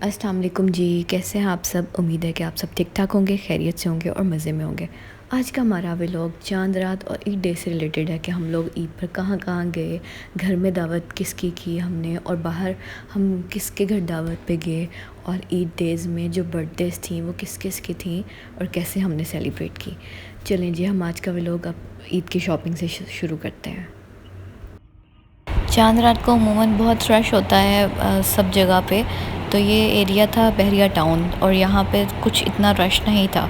अस्सलाम वालेकुम जी। कैसे हैं आप सब? उम्मीद है कि आप सब ठीक ठाक होंगे, खैरियत से होंगे और मज़े में होंगे। आज का हमारा व्लॉग चांद रात और ईद डे से रिलेटेड है कि हम लोग ईद पर कहाँ कहाँ गए, घर में दावत किसकी की हमने और बाहर हम किसके घर दावत पे गए, और ईद डेज़ में जो बर्थडेज़ थी वो किस किस की थी और कैसे हमने सेलिब्रेट की। चलें जी, हम आज का व्लॉग अब ईद की शॉपिंग से शुरू करते हैं। चांद रात को अमूमन बहुत रश होता है सब जगह पे। तो ये एरिया था बहरिया टाउन और यहाँ पे कुछ इतना रश नहीं था।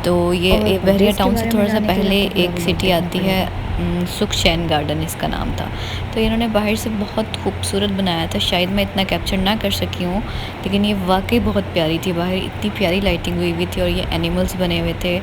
तो और ये बहरिया बर्थडेज़ के टाउन से बारे में थोड़ा सा जानने के लिए पहले आपको पूरा एक व्लॉग सिटी देखना आती है, पड़ेगा। सुखचैन गार्डन इसका नाम था। तो इन्होंने बाहर से बहुत खूबसूरत बनाया था, शायद मैं इतना कैप्चर ना कर सकी हूँ, लेकिन ये वाकई बहुत प्यारी थी। बाहर इतनी प्यारी लाइटिंग हुई हुई थी और ये एनिमल्स बने हुए थे।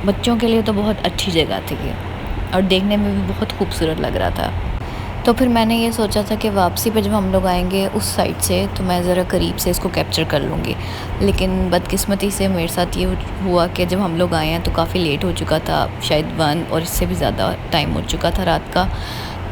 बच्चों के लिए तो बहुत अच्छी जगह थी ये, और देखने में भी बहुत खूबसूरत लग रहा था। तो फिर मैंने ये सोचा था कि वापसी पे जब हम लोग आएंगे उस साइड से तो मैं ज़रा करीब से इसको कैप्चर कर लूँगी। लेकिन बदकिस्मती से मेरे साथ ये हुआ कि जब हम लोग आए हैं तो काफ़ी लेट हो चुका था, शायद 1 और इससे भी ज़्यादा टाइम हो चुका था रात का।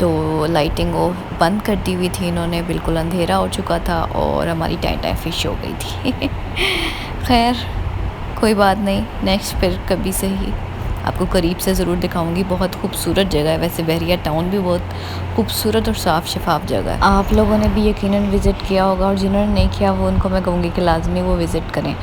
तो लाइटिंग वो बंद कर दी हुई थी इन्होंने, बिल्कुल अंधेरा हो चुका था और हमारी टाइम फिश हो गई थी। खैर कोई बात नहीं, नेक्स्ट फिर कभी सही आपको करीब से ज़रूर दिखाऊंगी। बहुत खूबसूरत जगह है वैसे, बहरिया टाउन भी बहुत खूबसूरत और साफ़ शफाफ जगह है। आप लोगों ने भी यकीनन विज़िट किया होगा, और जिन्होंने नहीं किया वो उनको मैं कहूँगी कि लाजमी वो विज़िट करें।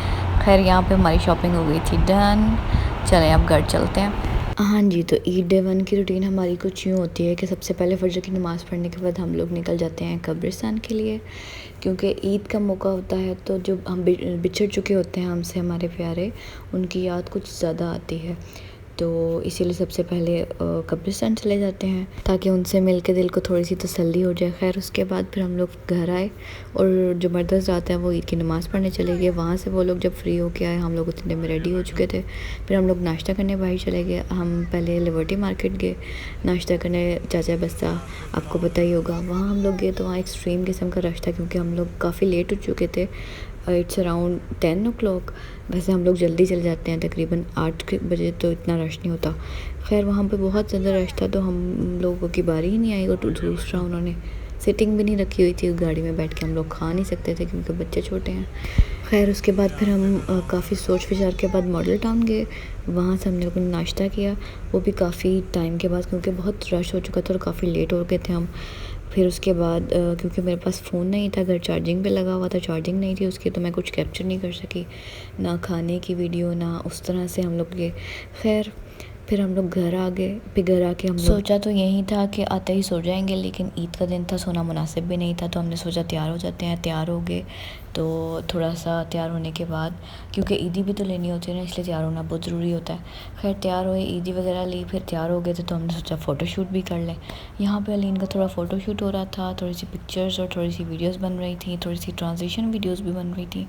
खैर यहाँ पे हमारी शॉपिंग हो गई थी डन। चलें अब घर चलते हैं। हाँ जी, तो ईद डे 1 की रूटीन हमारी कुछ यूँ होती है कि सबसे पहले फ़जर की नमाज़ पढ़ने के बाद हम लोग निकल जाते हैं कब्रिस्तान के लिए, क्योंकि ईद का मौका होता है। तो जो हम बिछड़ चुके होते हैं हमसे हमारे प्यारे, उनकी याद कुछ ज़्यादा आती है। तो इसीलिए सबसे पहले कब्रिस्तान चले जाते हैं ताकि उनसे मिल के दिल को थोड़ी सी तसल्ली हो जाए। खैर उसके बाद फिर हम लोग घर आए और जो मर्दर्स आते हैं वो ईद की नमाज़ पढ़ने चले गए। वहाँ से वो लोग जब फ्री होके आए, हम लोग उतने में रेडी हो चुके थे। फिर हम लोग नाश्ता करने बाहर चले गए। हम पहले लिबर्टी मार्केट गए नाश्ता करने, चाचा बस्ता आपको पता ही होगा। वहाँ हम लोग गए तो वहाँ एक्सट्रीम किस्म का रश था, क्योंकि हम लोग काफ़ी लेट हो चुके थे। It's around 10 o'clock. वैसे हम लोग जल्दी चले जाते हैं, तकरीबन 8 बजे तो इतना रश नहीं होता। खैर वहाँ पे बहुत ज़्यादा रश था तो हम लोगों की बारी ही नहीं आई। और दूसरा उन्होंने सिटिंग भी नहीं रखी हुई थी गाड़ी में, बैठ के हम लोग खा नहीं सकते थे क्योंकि बच्चे छोटे हैं। खैर उसके बाद फिर हम काफ़ी सोच विचार के बाद मॉडल टाउन गए। वहाँ से हमने लोगों ने नाश्ता किया, वो भी काफ़ी टाइम के बाद, क्योंकि बहुत रश हो चुका था और काफ़ी लेट हो गए थे हम। फिर उसके बाद क्योंकि मेरे पास फ़ोन नहीं था, घर चार्जिंग पे लगा हुआ था, चार्जिंग नहीं थी उसकी, तो मैं कुछ कैप्चर नहीं कर सकी, ना खाने की वीडियो ना उस तरह से हम लोग गए। खैर फिर हम लोग घर आ गए। फिर घर आके हम लोग सोचा तो यही था कि आते ही सो जाएंगे, लेकिन ईद का दिन था, सोना मुनासिब भी नहीं था। तो हमने सोचा तैयार हो जाते हैं। तैयार हो गए तो थोड़ा सा तैयार होने के बाद, क्योंकि ईदी भी तो लेनी होती है ना, इसलिए तैयार होना बहुत ज़रूरी होता है। खैर तैयार हुए, ईदी वगैरह ली, फिर तैयार हो गए थे तो हमने सोचा फ़ोटोशूट भी कर लें। यहाँ पे अलीन का थोड़ा फ़ोटोशूट हो रहा था, थोड़ी सी पिक्चर्स और थोड़ी सी वीडियोस बन रही थी, थोड़ी सी ट्रांजिशन वीडियोस भी बन रही थी।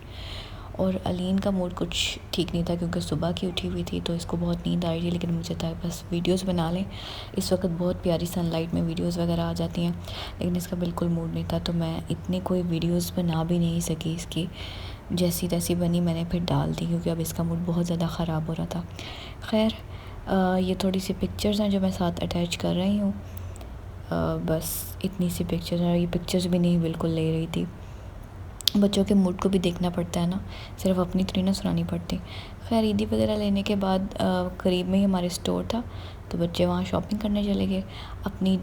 और अलीन का मूड कुछ ठीक नहीं था क्योंकि सुबह की उठी हुई थी तो इसको बहुत नींद आ रही थी, लेकिन मुझे था बस वीडियोस बना लें। इस वक्त बहुत प्यारी सनलाइट में वीडियोस वगैरह आ जाती हैं, लेकिन इसका बिल्कुल मूड नहीं था, तो मैं इतनी कोई वीडियोस बना भी नहीं सकी इसकी। जैसी तैसी बनी मैंने फिर डाल दी, क्योंकि अब इसका मूड बहुत ज़्यादा ख़राब हो रहा था। खैर ये थोड़ी सी पिक्चर्स हैं जो मैं साथ अटैच कर रही हूँ। बस इतनी सी पिक्चर्स हैं, ये पिक्चर्स भी नहीं बिल्कुल ले रही थी। बच्चों के मूड को भी देखना पड़ता है ना, सिर्फ अपनी थोड़ी ना सुनानी पड़ती। खैर ईदी वगैरह लेने के बाद करीब में ही हमारे स्टोर था, तो बच्चे वहाँ शॉपिंग करने चले गए अपनी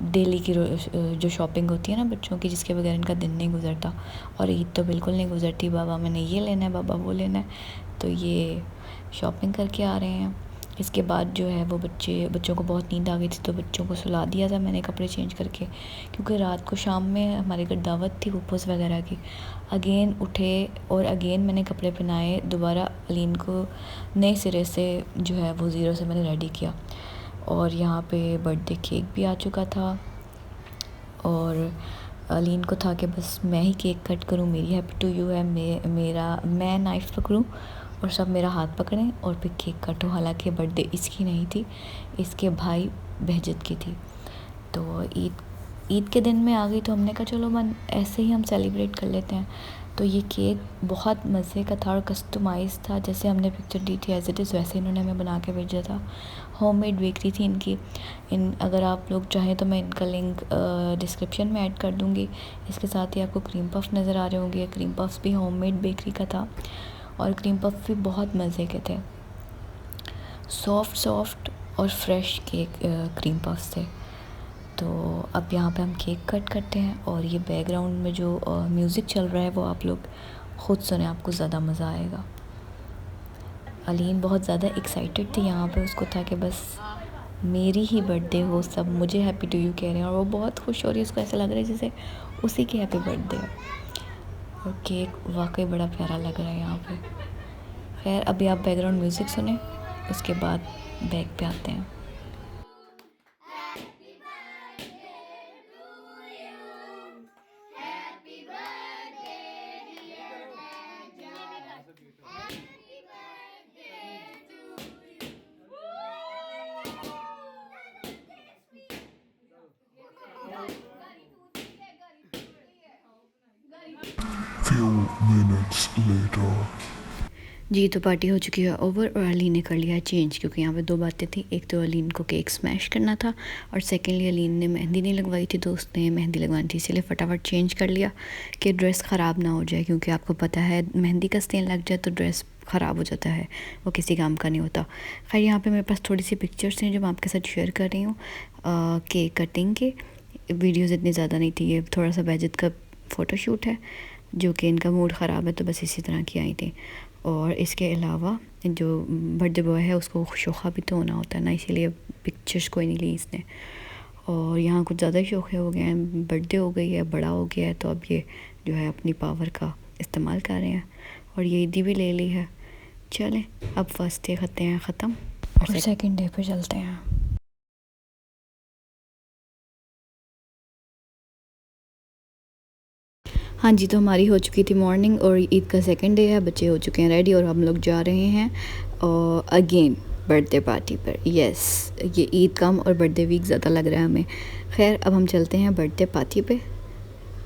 डेली की जो शॉपिंग होती है ना बच्चों की, जिसके बगैर इनका दिन नहीं गुजरता। और ईद तो बिल्कुल नहीं गुजरती, बाबा मैंने ये लेना है, बाबा वो लेना है, तो ये शॉपिंग करके आ रहे हैं। इसके बाद जो है वो बच्चों को बहुत नींद आ गई थी, तो बच्चों को सुला दिया था मैंने कपड़े चेंज करके, क्योंकि रात को शाम में हमारे घर दावत थी फूफोस वगैरह की। अगेन उठे और अगेन मैंने कपड़े पहनाए, दोबारा अलीन को नए सिरे से जो है वो ज़ीरो से मैंने रेडी किया। और यहाँ पे बर्थडे केक भी आ चुका था, और अलीन को था कि बस मैं ही केक कट करूँ, मेरी हैप्पी टू यू है, मैं नाइफ़ पकड़ूँ और सब मेरा हाथ पकड़ें और फिर केक कटो। हालांकि बर्थडे इसकी नहीं थी, इसके भाई बहजत की थी। तो ईद के दिन में आ गई, तो हमने कहा चलो मन ऐसे ही हम सेलिब्रेट कर लेते हैं। तो ये केक बहुत मज़े का था और कस्टमाइज़ था, जैसे हमने पिक्चर दी थी एज़ इट इज़ वैसे इन्होंने हमें बना के भेजा था। होममेड बेकरी थी इनकी। अगर आप लोग चाहें तो मैं इनका लिंक डिस्क्रिप्शन में ऐड कर दूँगी। इसके साथ ही आपको क्रीम पफ़ नज़र आ रहे होंगे। क्रीम पफ़्स भी होममेड बेकरी का था और क्रीम पफ़ भी बहुत मज़े के थे। सॉफ्ट और फ्रेश केक क्रीम पफ़्स थे। तो अब यहाँ पे हम केक कट करते हैं और ये बैकग्राउंड में जो म्यूज़िक चल रहा है वो आप लोग ख़ुद सुने, आपको ज़्यादा मज़ा आएगा। अलीन बहुत ज़्यादा एक्साइटेड थी यहाँ पे, उसको था कि बस मेरी ही बर्थडे हो, सब मुझे हैप्पी टू यू कह रहे हैं और वो बहुत खुश हो रही है। उसको ऐसा लग रहा है जैसे उसी की हैप्पी बर्थडे है और केक वाकई बड़ा प्यारा लग रहा है यहाँ पे। खैर अभी आप बैकग्राउंड म्यूज़िक सुने, उसके बाद बैक पे आते हैं। Few minutes later. जी तो पार्टी हो चुकी है ओवर और अलीन ने कर लिया है चेंज, क्योंकि यहाँ पे दो बातें थी। एक तो अलीन को केक स्मैश करना था और सेकेंडली अलीन ने मेहंदी नहीं लगवाई थी, दोस्त ने मेहंदी लगवानी थी, इसलिए फटाफट चेंज कर लिया कि ड्रेस ख़राब ना हो जाए, क्योंकि आपको पता है मेहंदी का स्टेन लग जाए तो ड्रेस ख़राब हो जाता है, वो किसी काम का नहीं होता। खैर यहाँ पर मेरे पास थोड़ी सी पिक्चर्स हैं जो मैं आपके साथ शेयर कर रही हूँ केक कटिंग के। वीडियोज़ इतनी ज़्यादा नहीं थी, ये थोड़ा सा बेजत का फ़ोटोशूट है जो कि इनका मूड ख़राब है तो बस इसी तरह की आई थी। और इसके अलावा जो बर्थडे बॉय है उसको शोखा भी तो होना होता है ना, इसीलिए पिक्चर्स कोई नहीं ली इसने। और यहाँ कुछ ज़्यादा ही शौक़ हो गए हैं, बर्थडे हो गई है, बड़ा हो गया है, तो अब ये जो है अपनी पावर का इस्तेमाल कर रहे हैं और ये ईदी भी ले ली है। चलें अब फर्स्ट डे करते हैं ख़त्म और सेकंड डे पे चलते हैं। हाँ जी, तो हमारी हो चुकी थी मॉर्निंग और ईद का सेकंड डे है, बच्चे हो चुके हैं रेडी और हम लोग जा रहे हैं अगेन बर्थडे पार्टी पर। यस, ये ईद कम और बर्थडे वीक ज़्यादा लग रहा है हमें। खैर अब हम चलते हैं बर्थडे पार्टी पे,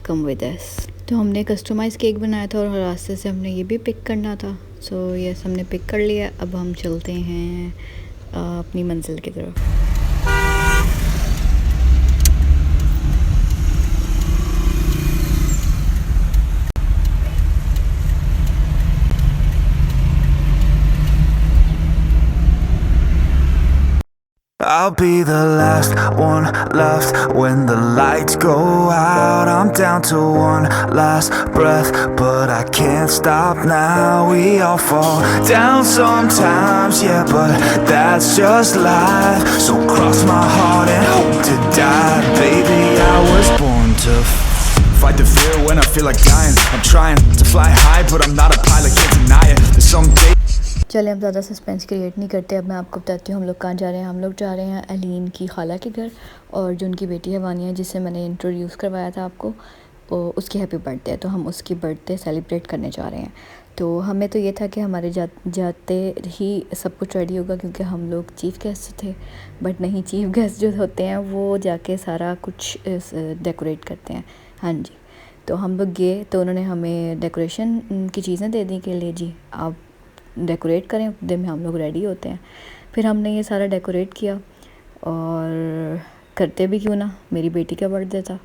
कम विद अस। तो हमने कस्टमाइज़ केक बनाया था और रास्ते से हमने ये भी पिक करना था। सो यस, हमने पिक कर लिया। अब हम चलते हैं अपनी मंजिल की तरफ। I'll be the last one left when the lights go out. I'm down to one last breath, but I can't stop now. We all fall down sometimes, yeah, but that's just life. So cross my heart and hope to die. Baby, I was born to fight the fear when I feel like dying. I'm trying to fly high, but I'm not a pilot, can't deny it. There's some days. चलिए अब ज़्यादा suspense create नहीं करते, अब मैं आपको बताती हूँ हम लोग कहाँ जा रहे हैं। हम लोग जा रहे हैं अलीन की खाला के घर, और जो उनकी बेटी है वानिया, जिससे मैंने इंट्रोड्यूस करवाया था आपको, उसकी हैप्पी बर्थडे है, तो हम उसकी बर्थडे सेलिब्रेट करने जा रहे हैं। तो हमें तो ये था कि हमारे जाते ही सब कुछ रेडी होगा, क्योंकि हम लोग चीफ़ गेस्ट थे, बट नहीं, चीफ़ गेस्ट जो होते हैं वो जाके सारा कुछ डेकोरेट करते हैं। हाँ जी, तो हम लोग गए तो उन्होंने हमें डेकोरेशन की चीज़ें दे दी कि ले जी आप डेकोरेट करें, दिन में हम लोग रेडी होते हैं। फिर हमने ये सारा डेकोरेट किया, और करते भी क्यों ना, मेरी बेटी का बर्थडे था,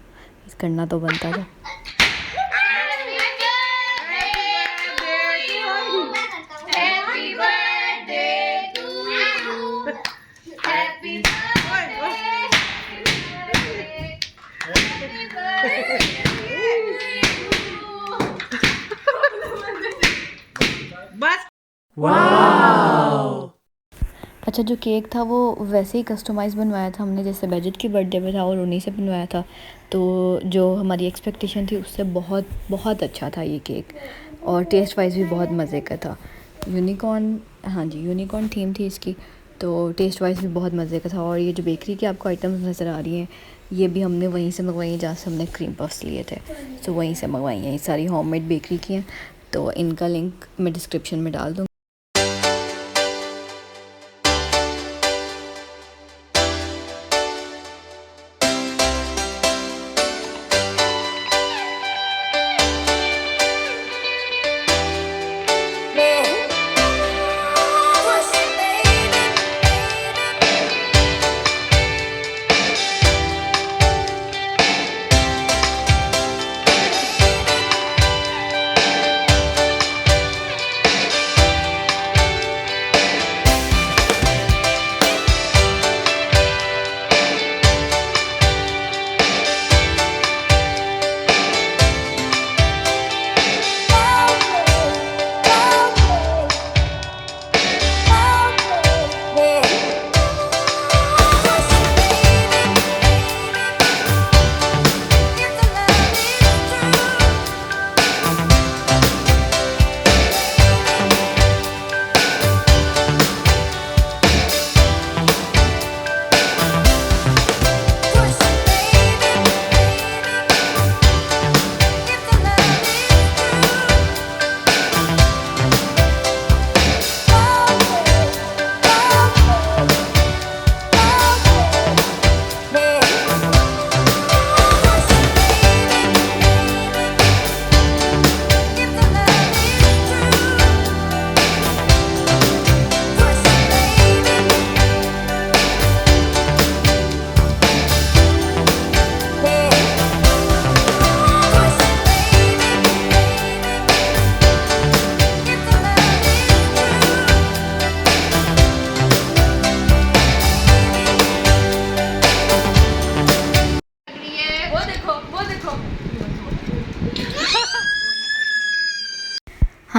करना तो बनता था। अच्छा, जो केक था वो वैसे ही कस्टमाइज़ बनवाया था हमने, जैसे बजट की बर्थडे पे था और उन्हीं से बनवाया था। तो जो हमारी एक्सपेक्टेशन थी उससे बहुत बहुत अच्छा था ये केक, और टेस्ट वाइज भी बहुत मज़े का था। यूनिकॉर्न, हाँ जी, यूनिकॉर्न थीम थी इसकी, तो टेस्ट वाइज भी बहुत मज़े का था। और ये जो बेकरी की आपको आइटम्स नज़र आ रही हैं, ये भी हमने वहीं से मंगवाई हैं जहाँ से हमने क्रीम पफ्स लिए थे, तो वहीं से मंगवाई हैं। ये सारी होममेड बेकरी की हैं, तो इनका लिंक मैं डिस्क्रिप्शन में डाल दूँगी।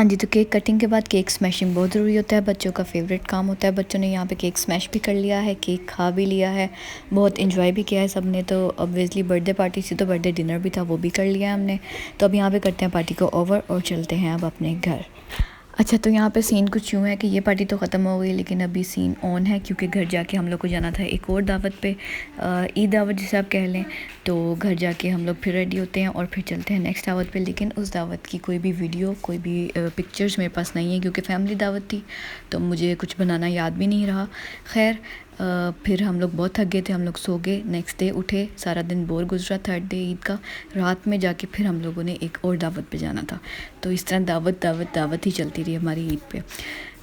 हाँ जी, तो केक कटिंग के बाद केक स्मैशिंग बहुत ज़रूरी होता है, बच्चों का फेवरेट काम होता है। बच्चों ने यहाँ पे केक स्मैश भी कर लिया है, केक खा भी लिया है, बहुत एंजॉय भी किया है सब ने। तो ऑब्वियसली बर्थडे पार्टी थी तो बर्थडे डिनर भी था, वो भी कर लिया हमने। तो अब यहाँ पे करते हैं पार्टी को ओवर और चलते हैं अब अपने घर। अच्छा, तो यहाँ पे सीन कुछ यूँ है कि ये पार्टी तो ख़त्म हो गई, लेकिन अभी सीन ऑन है क्योंकि घर जाके हम लोग को जाना था एक और दावत पे, ईद दावत जिसे आप कह लें। तो घर जाके हम लोग फिर रेडी होते हैं और फिर चलते हैं नेक्स्ट दावत पे। लेकिन उस दावत की कोई भी वीडियो, कोई भी पिक्चर्स मेरे पास नहीं है क्योंकि फैमिली दावत थी, तो मुझे कुछ बनाना याद भी नहीं रहा। खैर फिर हम लोग बहुत थक गए थे, हम लोग सो गए। नेक्स्ट डे उठे, सारा दिन बोर गुजरा थर्ड डे ईद का। रात में जाके फिर हम लोगों ने एक और दावत पे जाना था। तो इस तरह दावत दावत दावत ही चलती रही हमारी ईद पे,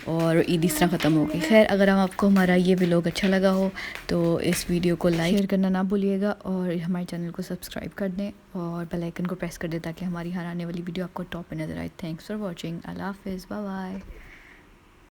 और ईद इस तरह ख़त्म हो गई। खैर, अगर आपको हमारा ये व्लॉग अच्छा लगा हो तो इस वीडियो को लाइक शेयर करना ना भूलिएगा और हमारे चैनल को सब्सक्राइब कर दें और बेल आइकन को प्रेस कर दें ताकि हमारी हर आने वाली वीडियो आपको टॉप पे नज़र आए। Thanks for watching. अल्लाह हाफ़िज़, बाय बाय।